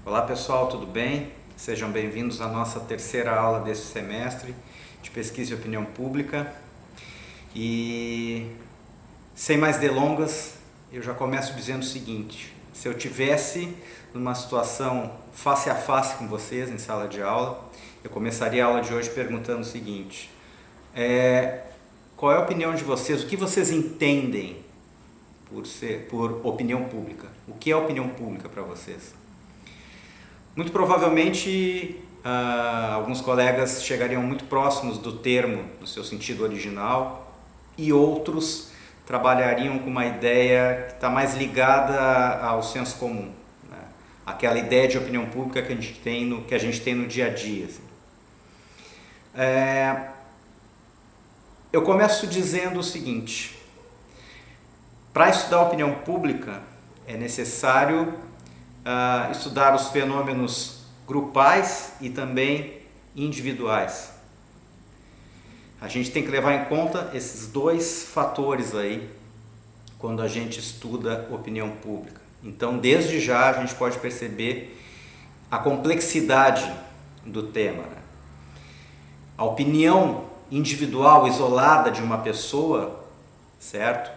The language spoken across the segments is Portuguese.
Olá pessoal, tudo bem? Sejam bem-vindos à nossa terceira aula desse semestre de Pesquisa e Opinião Pública. E sem mais delongas, eu já começo dizendo o seguinte: se eu tivesse numa situação face a face com vocês em sala de aula, eu começaria a aula de hoje perguntando o seguinte: qual é a opinião de vocês? O que vocês entendem por opinião pública? O que é opinião pública para vocês? Muito provavelmente alguns colegas chegariam muito próximos do termo no seu sentido original e outros trabalhariam com uma ideia que está mais ligada ao senso comum, né? Aquela ideia de opinião pública que a gente tem no dia a dia. Assim. Eu começo dizendo o seguinte: para estudar a opinião pública é necessário estudar os fenômenos grupais e também individuais. A gente tem que levar em conta esses dois fatores aí quando a gente estuda opinião pública. Então, desde já a gente pode perceber a complexidade do tema, né? A opinião individual, isolada de uma pessoa, certo?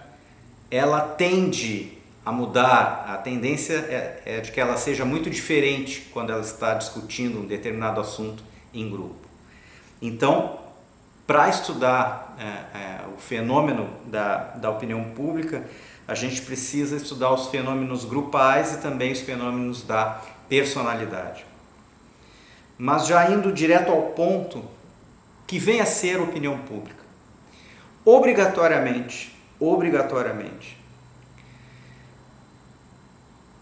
Ela tende a mudar, a tendência é de que ela seja muito diferente quando ela está discutindo um determinado assunto em grupo. Então, para estudar o fenômeno da opinião pública, a gente precisa estudar os fenômenos grupais e também os fenômenos da personalidade. Mas já indo direto ao ponto, que vem a ser opinião pública. Obrigatoriamente,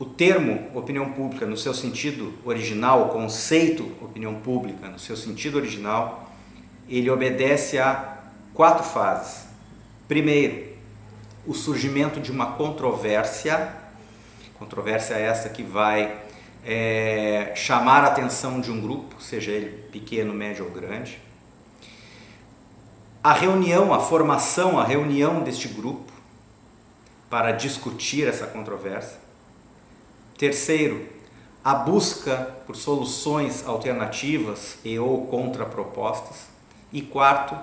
o termo opinião pública no seu sentido original, o conceito opinião pública no seu sentido original, ele obedece a 4 fases. Primeiro, o surgimento de uma controvérsia essa que vai chamar a atenção de um grupo, seja ele pequeno, médio ou grande. A reunião deste grupo para discutir essa controvérsia. Terceiro, a busca por soluções alternativas e ou contrapropostas. E quarto,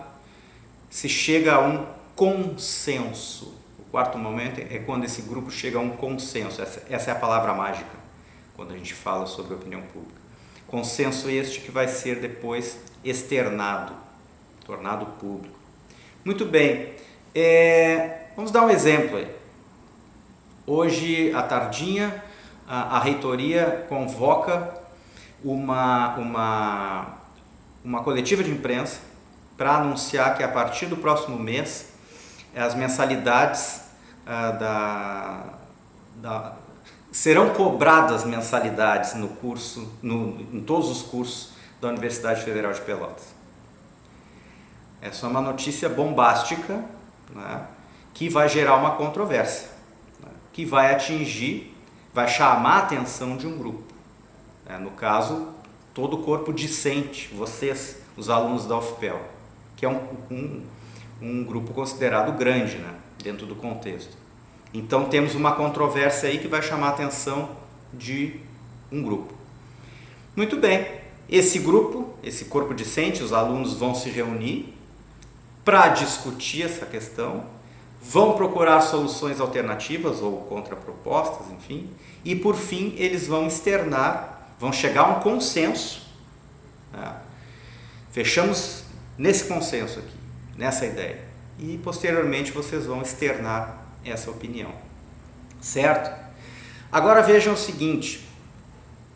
se chega a um consenso. O quarto momento é quando esse grupo chega a um consenso. Essa é a palavra mágica quando a gente fala sobre opinião pública. Consenso este que vai ser depois externado, tornado público. Muito bem, vamos dar um exemplo aí. Hoje à tardinha, a reitoria convoca uma coletiva de imprensa para anunciar que a partir do próximo mês as mensalidades serão cobradas mensalidades no curso, em todos os cursos da Universidade Federal de Pelotas. Essa é uma notícia bombástica, né, que vai gerar uma controvérsia, né, que vai chamar a atenção de um grupo. No caso, todo o corpo discente, vocês, os alunos da UFPEL, que é um grupo considerado grande, né, dentro do contexto. Então temos uma controvérsia aí que vai chamar a atenção de um grupo. Muito bem, esse grupo, esse corpo discente, os alunos vão se reunir para discutir essa questão, vão procurar soluções alternativas ou contrapropostas, enfim, e por fim eles vão chegar a um consenso. Né? Fechamos nesse consenso aqui, nessa ideia, e posteriormente vocês vão externar essa opinião, certo? Agora vejam o seguinte: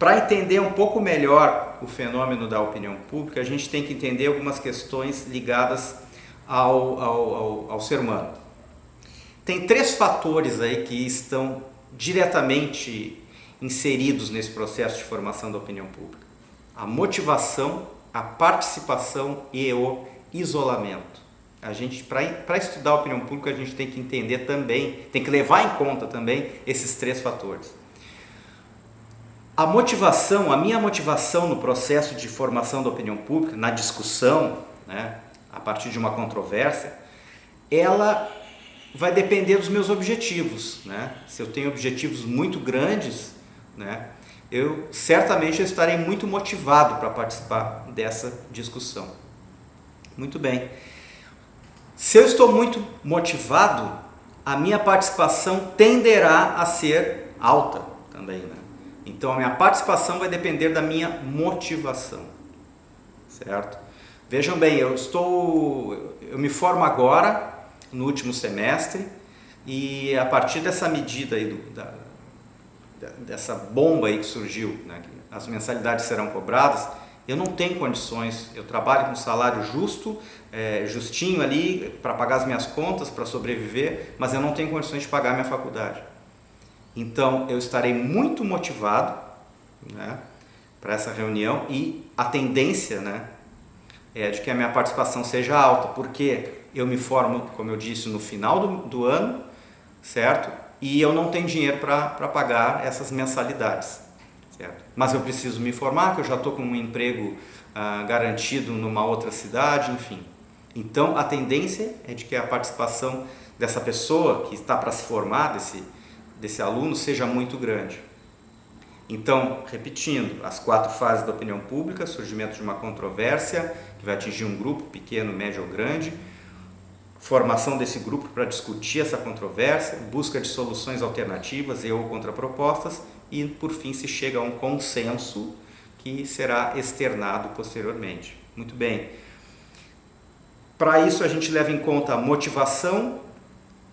para entender um pouco melhor o fenômeno da opinião pública, a gente tem que entender algumas questões ligadas ao ser humano. Tem 3 fatores aí que estão diretamente inseridos nesse processo de formação da opinião pública: a motivação, a participação e o isolamento. Para estudar a opinião pública, a gente tem que entender também, tem que levar em conta também esses 3 fatores. A minha motivação no processo de formação da opinião pública, na discussão, né, a partir de uma controvérsia, ela vai depender dos meus objetivos, né? Se eu tenho objetivos muito grandes, né, eu certamente estarei muito motivado para participar dessa discussão. Muito bem. Se eu estou muito motivado, a minha participação tenderá a ser alta também, né? Então a minha participação vai depender da minha motivação, certo? Vejam bem, eu me formo agora, no último semestre, e a partir dessa medida aí dessa bomba aí que surgiu, né, que as mensalidades serão cobradas, eu não tenho condições, eu trabalho com salário justo, justinho ali, para pagar as minhas contas, para sobreviver, mas eu não tenho condições de pagar a minha faculdade. Então, eu estarei muito motivado, né, para essa reunião, e a tendência, né, é de que a minha participação seja alta, porque eu me formo, como eu disse, no final do ano, certo? E eu não tenho dinheiro para pagar essas mensalidades, certo? Mas eu preciso me formar, que eu já estou com um emprego garantido numa outra cidade, enfim. Então, a tendência é de que a participação dessa pessoa que está para se formar, desse aluno, seja muito grande. Então, repetindo, as 4 fases da opinião pública: surgimento de uma controvérsia, que vai atingir um grupo pequeno, médio ou grande, formação desse grupo para discutir essa controvérsia, busca de soluções alternativas e ou contrapropostas, e por fim se chega a um consenso que será externado posteriormente. Muito bem. Para isso a gente leva em conta a motivação,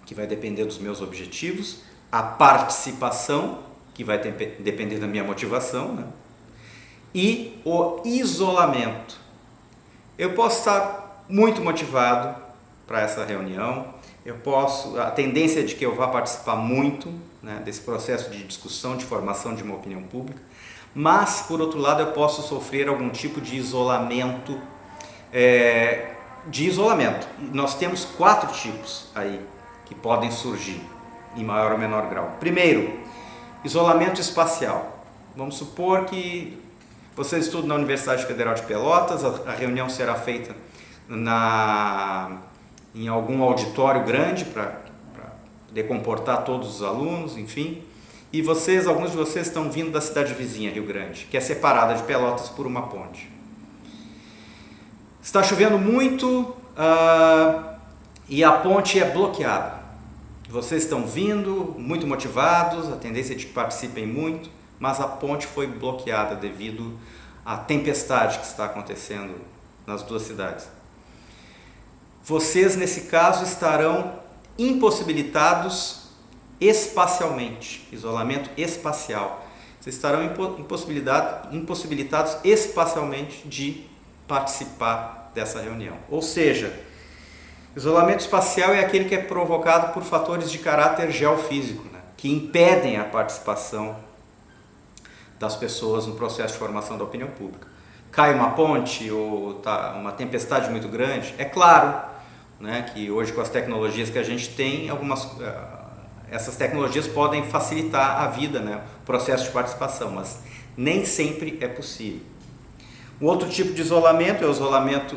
que vai depender dos meus objetivos, a participação, que vai depender da minha motivação, né? E o isolamento. Eu posso estar muito motivado para essa reunião, a tendência é de que eu vá participar muito, né, desse processo de discussão, de formação de uma opinião pública, mas, por outro lado, eu posso sofrer algum tipo de isolamento. Nós temos 4 tipos aí que podem surgir, em maior ou menor grau. Primeiro, isolamento espacial. Vamos supor que você estuda na Universidade Federal de Pelotas, a reunião será feita em algum auditório grande para poder comportar todos os alunos, enfim. E alguns de vocês estão vindo da cidade vizinha, Rio Grande, que é separada de Pelotas por uma ponte. Está chovendo muito e a ponte é bloqueada. Vocês estão vindo muito motivados, a tendência é de que participem muito, mas a ponte foi bloqueada devido à tempestade que está acontecendo nas 2 cidades. Vocês, nesse caso, estarão impossibilitados espacialmente, isolamento espacial. Vocês estarão impossibilitados espacialmente de participar dessa reunião. Ou seja, isolamento espacial é aquele que é provocado por fatores de caráter geofísico, né, que impedem a participação das pessoas no processo de formação da opinião pública. Cai uma ponte ou tá uma tempestade muito grande, é claro, né, que hoje, com as tecnologias que a gente tem, essas tecnologias podem facilitar a vida, né, o processo de participação, mas nem sempre é possível. Um outro tipo de isolamento é o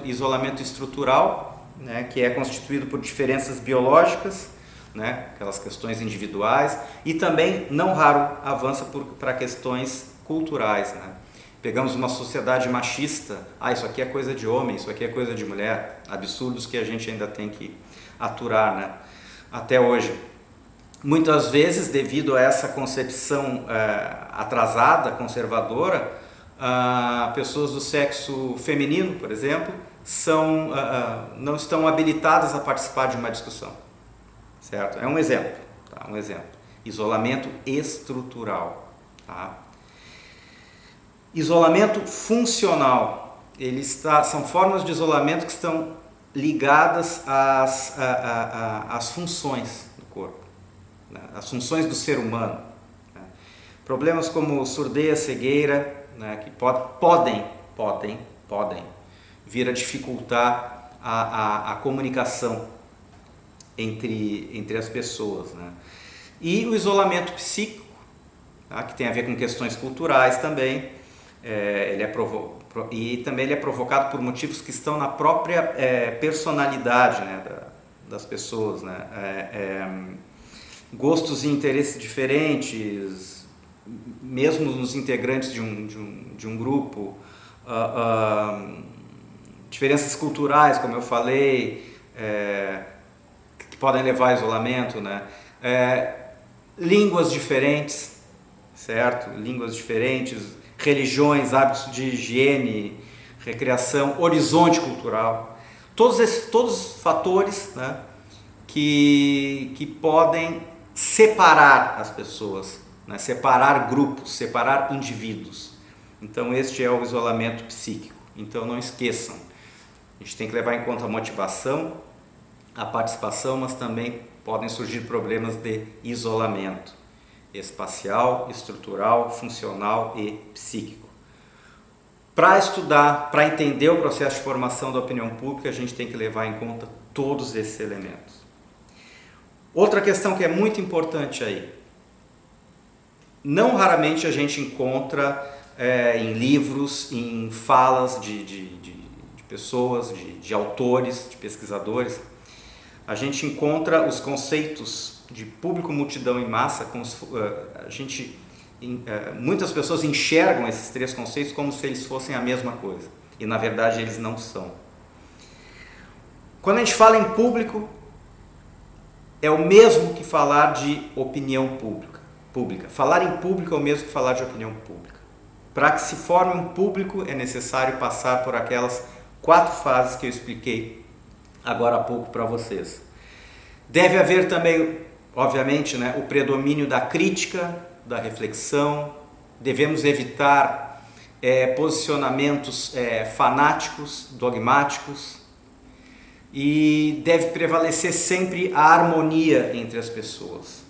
isolamento estrutural, né, que é constituído por diferenças biológicas, né, aquelas questões individuais, e também, não raro, avança para questões culturais, né? Pegamos uma sociedade machista, isso aqui é coisa de homem, isso aqui é coisa de mulher, absurdos que a gente ainda tem que aturar, né, até hoje. Muitas vezes, devido a essa concepção atrasada, conservadora, pessoas do sexo feminino, por exemplo, não estão habilitadas a participar de uma discussão, certo? É um exemplo, tá? Um exemplo. Isolamento estrutural, tá? Isolamento funcional. São formas de isolamento que estão ligadas às funções do corpo, né? As funções do ser humano, né? Problemas como surdez, cegueira, né, que podem vir a dificultar a comunicação entre as pessoas, né? E o isolamento psíquico, tá, que tem a ver com questões culturais também, e também ele é provocado por motivos que estão na própria personalidade, né, das pessoas, né? Gostos e interesses diferentes, mesmo nos integrantes de um grupo, diferenças culturais, como eu falei, que podem levar a isolamento, né? Línguas diferentes, certo? Línguas diferentes, religiões, hábitos de higiene, recreação, horizonte cultural, todos os fatores, né, que podem separar as pessoas, né, separar grupos, separar indivíduos. Então este é o isolamento psíquico. Então não esqueçam, a gente tem que levar em conta a motivação, a participação, mas também podem surgir problemas de isolamento espacial, estrutural, funcional e psíquico. Para estudar, para entender o processo de formação da opinião pública, a gente tem que levar em conta todos esses elementos. Outra questão que é muito importante aí, não raramente a gente encontra em livros, em falas de pessoas, de autores, de pesquisadores, a gente encontra os conceitos de público, multidão e massa. Muitas pessoas enxergam esses três conceitos como se eles fossem a mesma coisa, e na verdade eles não são. Quando a gente fala em público, é o mesmo que falar de opinião pública. Falar em público é o mesmo que falar de opinião pública. Para que se forme um público, é necessário passar por aquelas 4 fases que eu expliquei agora há pouco para vocês. Deve haver também, obviamente, né, o predomínio da crítica, da reflexão. Devemos evitar posicionamentos fanáticos, dogmáticos, e deve prevalecer sempre a harmonia entre as pessoas.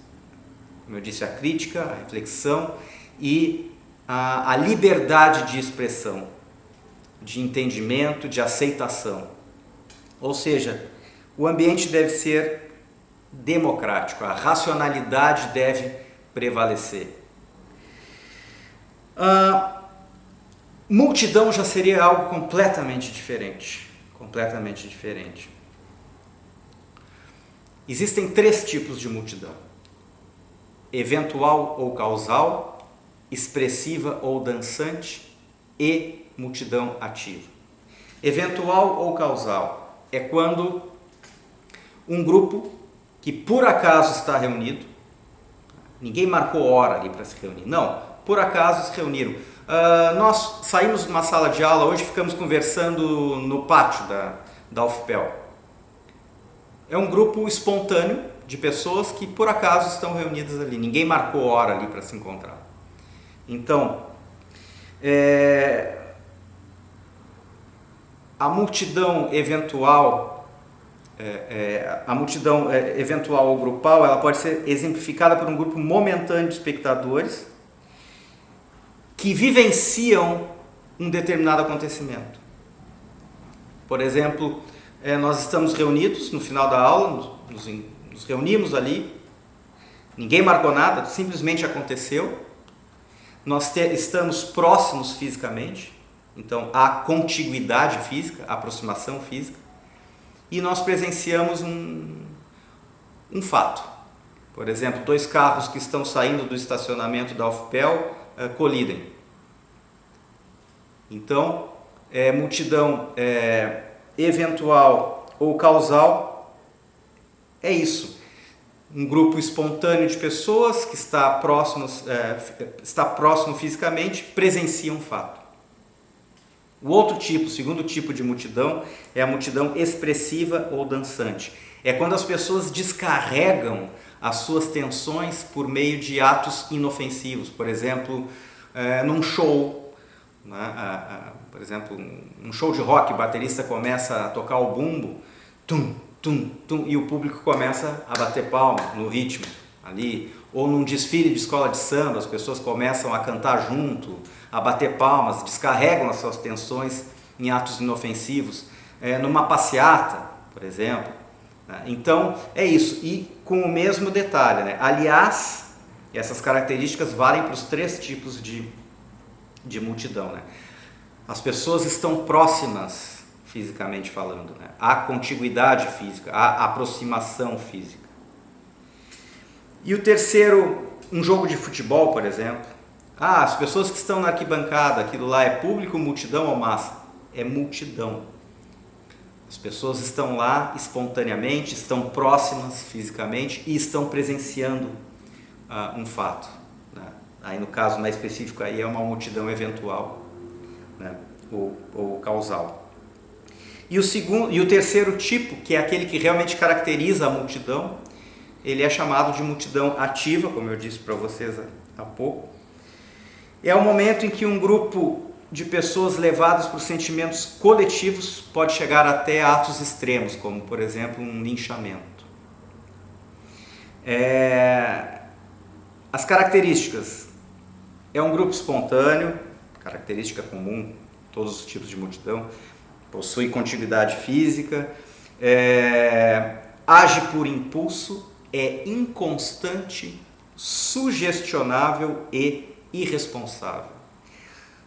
Como eu disse, a crítica, a reflexão e a liberdade de expressão, de entendimento, de aceitação. Ou seja, o ambiente deve ser democrático, a racionalidade deve prevalecer. Multidão já seria algo completamente diferente. Existem 3 tipos de multidão: eventual ou causal, expressiva ou dançante e multidão ativa. Eventual ou causal é quando um grupo que por acaso está reunido, ninguém marcou hora ali para se reunir, não, por acaso se reuniram. Nós saímos de uma sala de aula, hoje ficamos conversando no pátio da UFPEL. É um grupo espontâneo de pessoas que por acaso estão reunidas ali, ninguém marcou hora ali para se encontrar. Então, a multidão eventual, eventual ou grupal, ela pode ser exemplificada por um grupo momentâneo de espectadores que vivenciam um determinado acontecimento. Por exemplo, nós estamos reunidos no final da aula, nos reunimos ali, ninguém marcou nada, simplesmente aconteceu. Nós estamos próximos fisicamente, então há contiguidade física, aproximação física, e nós presenciamos um fato. Por exemplo, 2 carros que estão saindo do estacionamento da UFPEL colidem. Então, multidão eventual ou causal é isso. Um grupo espontâneo de pessoas que está próximo fisicamente, presencia um fato. O segundo tipo de multidão é a multidão expressiva ou dançante. É quando as pessoas descarregam as suas tensões por meio de atos inofensivos. Por exemplo, num show, né? Por exemplo, um show de rock, o baterista começa a tocar o bumbo, tum, tum, tum, e o público começa a bater palma no ritmo ali. Ou num desfile de escola de samba, as pessoas começam a cantar junto, a bater palmas, descarregam as suas tensões em atos inofensivos. Numa passeata, por exemplo. Né? Então, é isso. E com o mesmo detalhe, né? Aliás, essas características valem para os 3 tipos de multidão. Né? As pessoas estão próximas, fisicamente falando. Né? Há contiguidade física, há aproximação física. E o terceiro, um jogo de futebol, por exemplo, Ah, as pessoas que estão na arquibancada, aquilo lá é público, multidão ou massa? É multidão. As pessoas estão lá espontaneamente, estão próximas fisicamente e estão presenciando um fato, né? Aí no caso mais específico aí é uma multidão eventual, né? ou causal. E o terceiro tipo, que é aquele que realmente caracteriza a multidão, ele é chamado de multidão ativa, como eu disse para vocês há pouco. É o momento em que um grupo de pessoas levadas por sentimentos coletivos pode chegar até atos extremos, como por exemplo um linchamento. As características: é um grupo espontâneo, característica comum em todos os tipos de multidão, possui contiguidade física, age por impulso, é inconstante, sugestionável e irresponsável.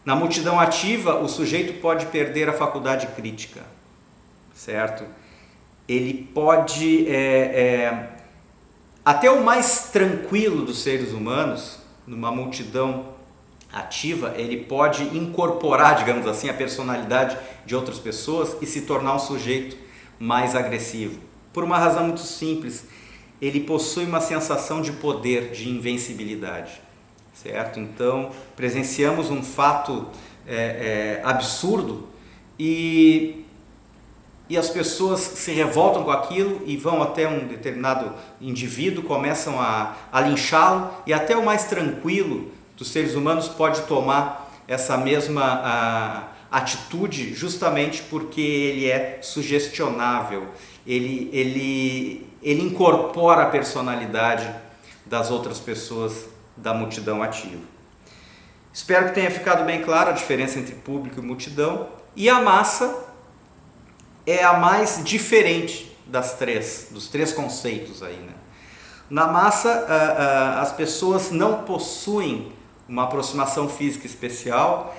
Na multidão ativa, o sujeito pode perder a faculdade crítica, certo? Ele pode, até o mais tranquilo dos seres humanos, numa multidão ativa, ele pode incorporar, digamos assim, a personalidade de outras pessoas e se tornar um sujeito mais agressivo. Por uma razão muito simples, ele possui uma sensação de poder, de invencibilidade. Certo? Então, presenciamos um fato absurdo e as pessoas se revoltam com aquilo e vão até um determinado indivíduo, começam a linchá-lo, e até o mais tranquilo dos seres humanos pode tomar essa mesma atitude justamente porque ele é sugestionável, ele incorpora a personalidade das outras pessoas da multidão ativa. Espero que tenha ficado bem claro a diferença entre público e multidão. E a massa é a mais diferente dos três conceitos aí, né? Na massa, as pessoas não possuem uma aproximação física especial.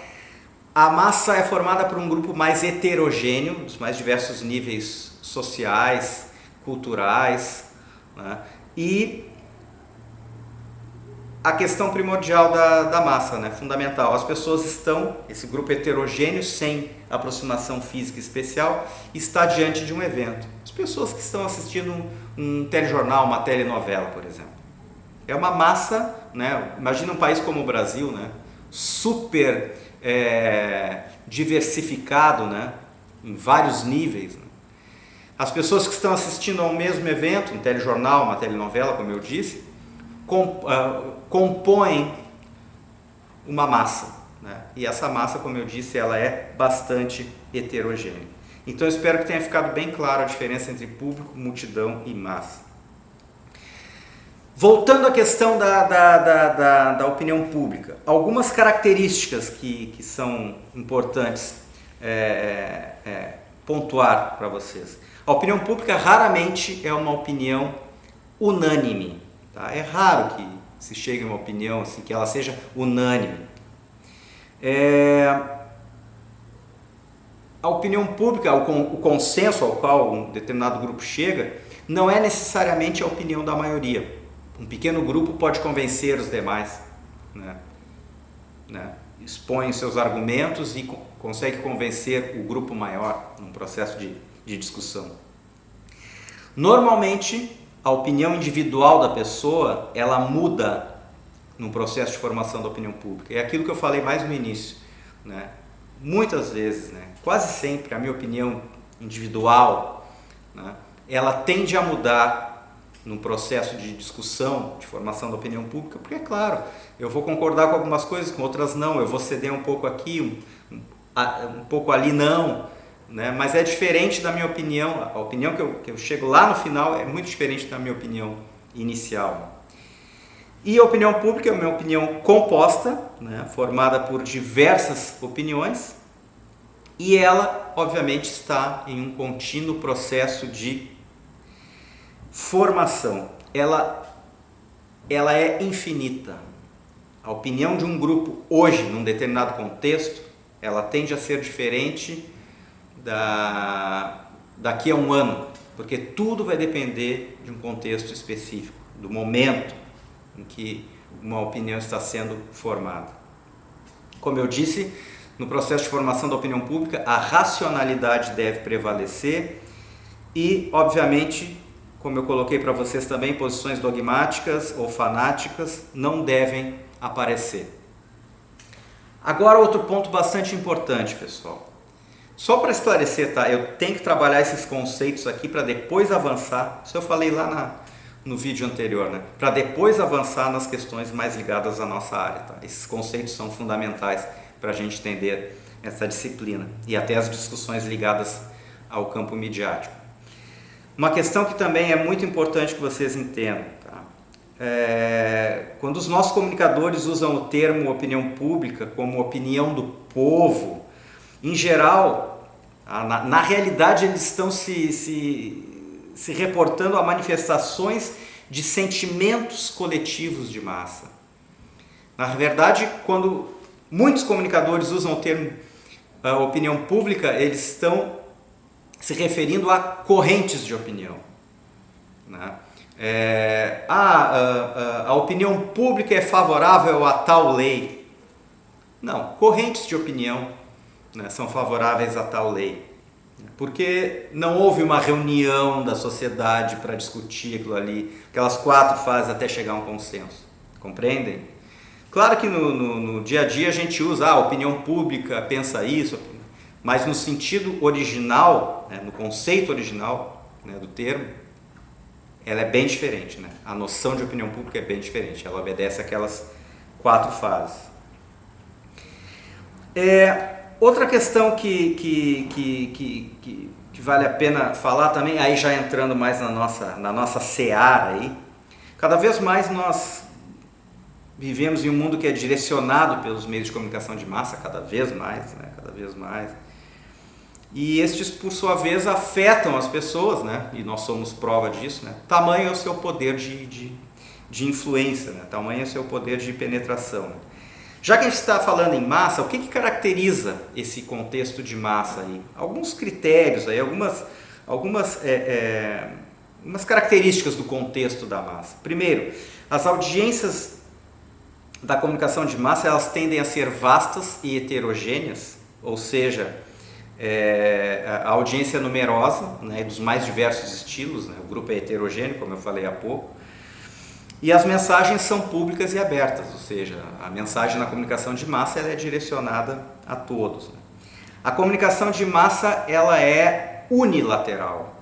A massa é formada por um grupo mais heterogêneo, dos mais diversos níveis sociais, culturais, né? E a questão primordial da massa, né, fundamental, as pessoas estão, esse grupo heterogêneo, sem aproximação física especial, está diante de um evento. As pessoas que estão assistindo um telejornal, uma telenovela, por exemplo. É uma massa, né, imagina um país como o Brasil, né, super diversificado, né, em vários níveis, né. As pessoas que estão assistindo ao mesmo evento, um telejornal, uma telenovela, como eu disse, compõem uma massa, né? E essa massa, como eu disse, ela é bastante heterogênea. Então eu espero que tenha ficado bem claro a diferença entre público, multidão e massa. Voltando à questão da opinião pública, algumas características que são importantes pontuar para vocês. A opinião pública raramente é uma opinião unânime. Tá? É raro que se chegue a uma opinião assim, que ela seja unânime. A opinião pública, o consenso ao qual um determinado grupo chega, não é necessariamente a opinião da maioria. Um pequeno grupo pode convencer os demais, né? Expõe seus argumentos e consegue convencer o grupo maior num processo de discussão. Normalmente, a opinião individual da pessoa, ela muda no processo de formação da opinião pública. É aquilo que eu falei mais no início, né? Muitas vezes, né? Quase sempre, a minha opinião individual, né? Ela tende a mudar no processo de discussão, de formação da opinião pública, porque é claro, eu vou concordar com algumas coisas, com outras não, eu vou ceder um pouco aqui, um pouco ali não, né? Mas é diferente da minha opinião, a opinião que eu chego lá no final é muito diferente da minha opinião inicial. E a opinião pública é uma opinião composta, né? Formada por diversas opiniões, e ela, obviamente, está em um contínuo processo de formação. Ela é infinita. A opinião de um grupo hoje, num determinado contexto, ela tende a ser diferente daqui a um ano, porque tudo vai depender de um contexto específico, do momento em que uma opinião está sendo formada. Como eu disse, no processo de formação da opinião pública, a racionalidade deve prevalecer e, obviamente, como eu coloquei para vocês também, posições dogmáticas ou fanáticas não devem aparecer. Agora, outro ponto bastante importante, pessoal. Só para esclarecer, tá? Eu tenho que trabalhar esses conceitos aqui para depois avançar. Isso eu falei lá no vídeo anterior, né? Para depois avançar nas questões mais ligadas à nossa área, tá? Esses conceitos são fundamentais para a gente entender essa disciplina e até as discussões ligadas ao campo midiático. Uma questão que também é muito importante que vocês entendam, tá? Quando os nossos comunicadores usam o termo opinião pública como opinião do povo, em geral, na realidade eles estão se reportando a manifestações de sentimentos coletivos de massa. Na verdade, quando muitos comunicadores usam o termo opinião pública, eles estão se referindo a correntes de opinião, né? A opinião pública é favorável a tal lei. Não, correntes de opinião, né, são favoráveis a tal lei, porque não houve uma reunião da sociedade para discutir aquilo ali, aquelas 4 fases até chegar a um consenso, compreendem? Claro que no dia a dia a gente usa a opinião pública, pensa isso, mas no sentido original, né, no conceito original, né, do termo, ela é bem diferente, né? A noção de opinião pública é bem diferente, ela obedece àquelas 4 fases. Outra questão que vale a pena falar também, aí já entrando mais na nossa seara aí, cada vez mais nós vivemos em um mundo que é direcionado pelos meios de comunicação de massa, cada vez mais, né? Cada vez mais. E estes, por sua vez, afetam as pessoas, né? E nós somos prova disso, né? Tamanho é o seu poder de influência, né? Tamanho é o seu poder de penetração. Já que a gente está falando em massa, o que caracteriza esse contexto de massa aí? Alguns critérios aí, algumas características do contexto da massa. Primeiro, as audiências da comunicação de massa, elas tendem a ser vastas e heterogêneas, ou seja, a audiência é numerosa, né, dos mais diversos estilos, né, o grupo é heterogêneo, como eu falei há pouco, e as mensagens são públicas e abertas, ou seja, a mensagem na comunicação de massa ela é direcionada a todos, né. A comunicação de massa ela é unilateral.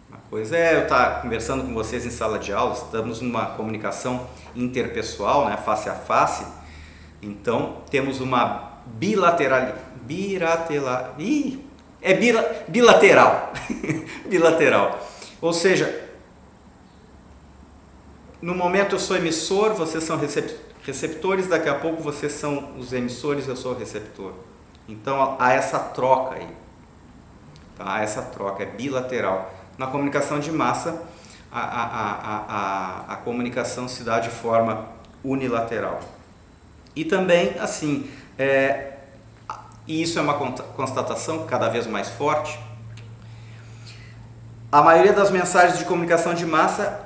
Uma coisa é eu estar conversando com vocês em sala de aula, estamos numa comunicação interpessoal, né, face a face, então temos uma bilateral, bilateral, ou seja, no momento eu sou emissor, vocês são receptores, daqui a pouco vocês são os emissores, eu sou o receptor. Então há essa troca aí, tá? Há essa troca, é bilateral. Na comunicação de massa, a comunicação se dá de forma unilateral. E também, assim, e isso é uma constatação cada vez mais forte, a maioria das mensagens de comunicação de massa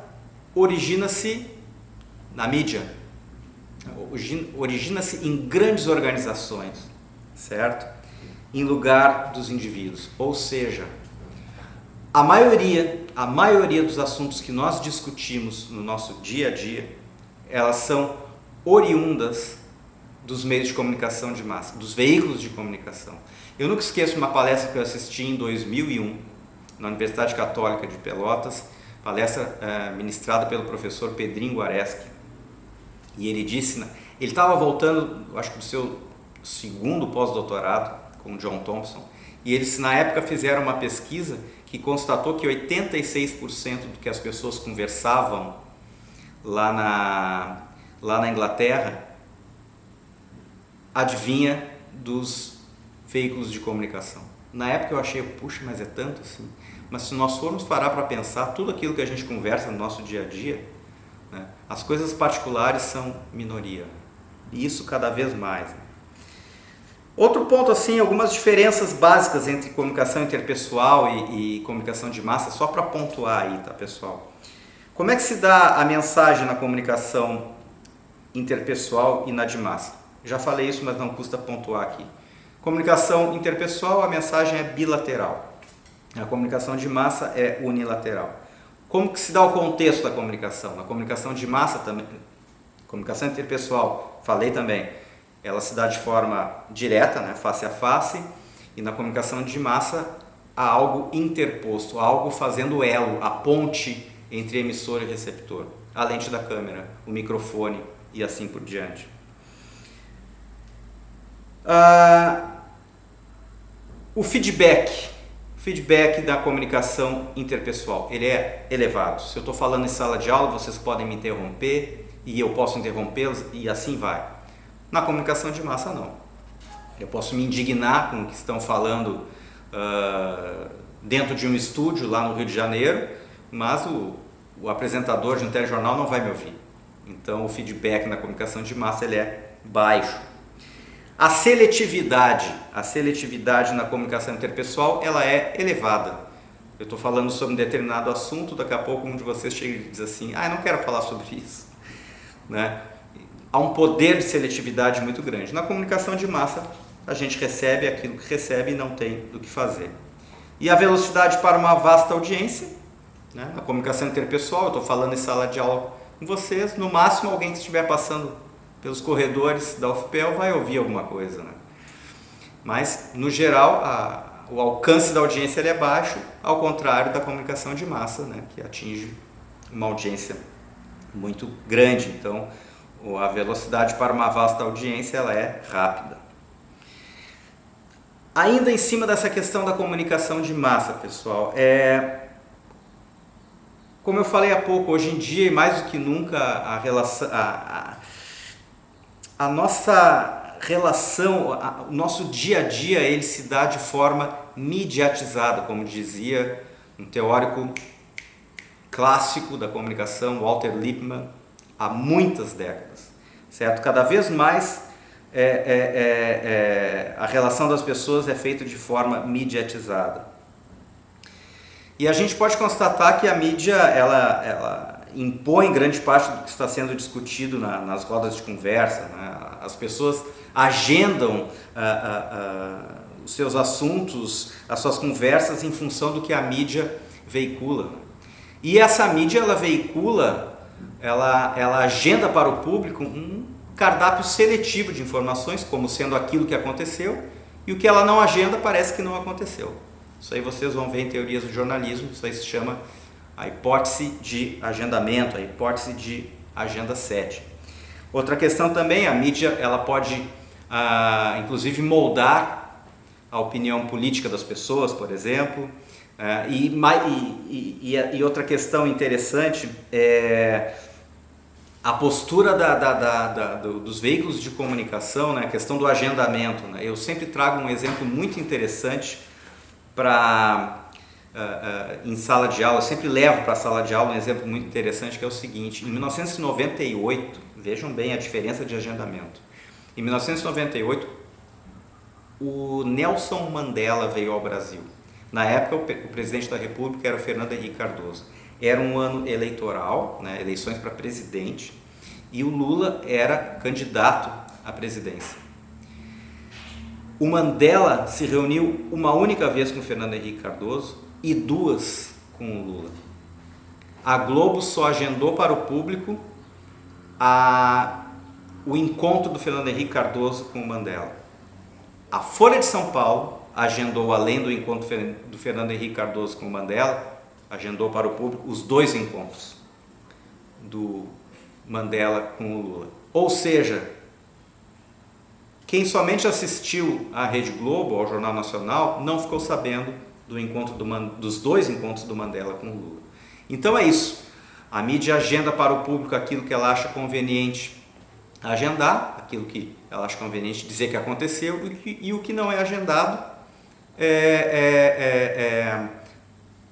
origina-se na mídia, origina-se em grandes organizações, certo? Em lugar dos indivíduos, ou seja, a maioria dos assuntos que nós discutimos no nosso dia a dia, elas são oriundas dos meios de comunicação de massa, dos veículos de comunicação. Eu nunca esqueço uma palestra que eu assisti em 2001, na Universidade Católica de Pelotas, palestra ministrada pelo professor Pedrinho Guareschi, e ele disse, ele estava voltando, acho que do seu 2º pós-doutorado com John Thompson, e eles na época fizeram uma pesquisa que constatou que 86% do que as pessoas conversavam lá na Inglaterra advinha dos veículos de comunicação. Na época eu achei, puxa, mas é tanto assim? Mas se nós formos parar para pensar, tudo aquilo que a gente conversa no nosso dia a dia, né, as coisas particulares são minoria. E isso cada vez mais. Né? Outro ponto, assim, algumas diferenças básicas entre comunicação interpessoal e comunicação de massa, só para pontuar aí, tá, pessoal? Como é que se dá a mensagem na comunicação interpessoal e na de massa? Já falei isso, mas não custa pontuar aqui. Comunicação interpessoal, a mensagem é bilateral. A comunicação de massa é unilateral. Como que se dá o contexto da comunicação? Na comunicação de massa também, comunicação interpessoal, falei também, ela se dá de forma direta, né, face a face, e na comunicação de massa há algo interposto, algo fazendo elo, a ponte entre emissor e receptor, a lente da câmera, o microfone e assim por diante. O feedback da comunicação interpessoal, ele é elevado. Se eu estou falando em sala de aula, vocês podem me interromper e eu posso interrompê-los e assim vai. Na comunicação de massa, não. Eu posso me indignar com o que estão falando dentro de um estúdio lá no Rio de Janeiro, mas o apresentador de um telejornal não vai me ouvir. Então o feedback na comunicação de massa ele é baixo. A seletividade na comunicação interpessoal ela é elevada. Eu estou falando sobre um determinado assunto, daqui a pouco um de vocês chega e diz assim, eu não quero falar sobre isso, né? Há um poder de seletividade muito grande. Na comunicação de massa, a gente recebe aquilo que recebe e não tem do que fazer. E a velocidade para uma vasta audiência, né? Na comunicação interpessoal, eu estou falando em sala de aula com vocês, no máximo alguém que estiver passando pelos corredores da UFPEL vai ouvir alguma coisa, né? Mas, no geral, o alcance da audiência ele é baixo, ao contrário da comunicação de massa, né? Que atinge uma audiência muito grande. Então, a velocidade para uma vasta audiência ela é rápida. Ainda em cima dessa questão da comunicação de massa, pessoal, como eu falei há pouco, hoje em dia, e mais do que nunca, a nossa relação, o nosso dia a dia, ele se dá de forma mediatizada, como dizia um teórico clássico da comunicação, Walter Lippmann, há muitas décadas, certo? Cada vez mais a relação das pessoas é feita de forma mediatizada. E a gente pode constatar que a mídia, ela impõe grande parte do que está sendo discutido nas rodas de conversa, né? As pessoas agendam os seus assuntos, as suas conversas em função do que a mídia veicula. E essa mídia, ela veicula, ela agenda para o público um cardápio seletivo de informações, como sendo aquilo que aconteceu, e o que ela não agenda parece que não aconteceu. Isso aí vocês vão ver em teorias do jornalismo, isso aí se chama a hipótese de agendamento, a hipótese de agenda 7. Outra questão também, a mídia ela pode inclusive moldar a opinião política das pessoas, por exemplo. E outra questão interessante é a postura dos veículos de comunicação, né? A questão do agendamento, né? Eu sempre trago um exemplo muito interessante em sala de aula, eu sempre levo para a sala de aula um exemplo muito interessante que é o seguinte: em 1998, vejam bem a diferença de agendamento, em 1998 o Nelson Mandela veio ao Brasil. Na época o presidente da República era o Fernando Henrique Cardoso. Era um ano eleitoral, né, eleições para presidente, e o Lula era candidato à presidência. O Mandela se reuniu uma única vez com o Fernando Henrique Cardoso e duas com o Lula. A Globo só agendou para o público o encontro do Fernando Henrique Cardoso com o Mandela. A Folha de São Paulo agendou, além do encontro do Fernando Henrique Cardoso com o Mandela, agendou para o público os dois encontros do Mandela com o Lula. Ou seja, quem somente assistiu à Rede Globo, ao Jornal Nacional, não ficou sabendo dos dois encontros do Mandela com o Lula. Então é isso. A mídia agenda para o público aquilo que ela acha conveniente agendar, aquilo que ela acha conveniente dizer que aconteceu, e o que não é agendado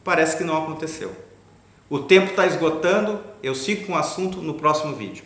parece que não aconteceu. O tempo está esgotando, eu sigo com o assunto no próximo vídeo.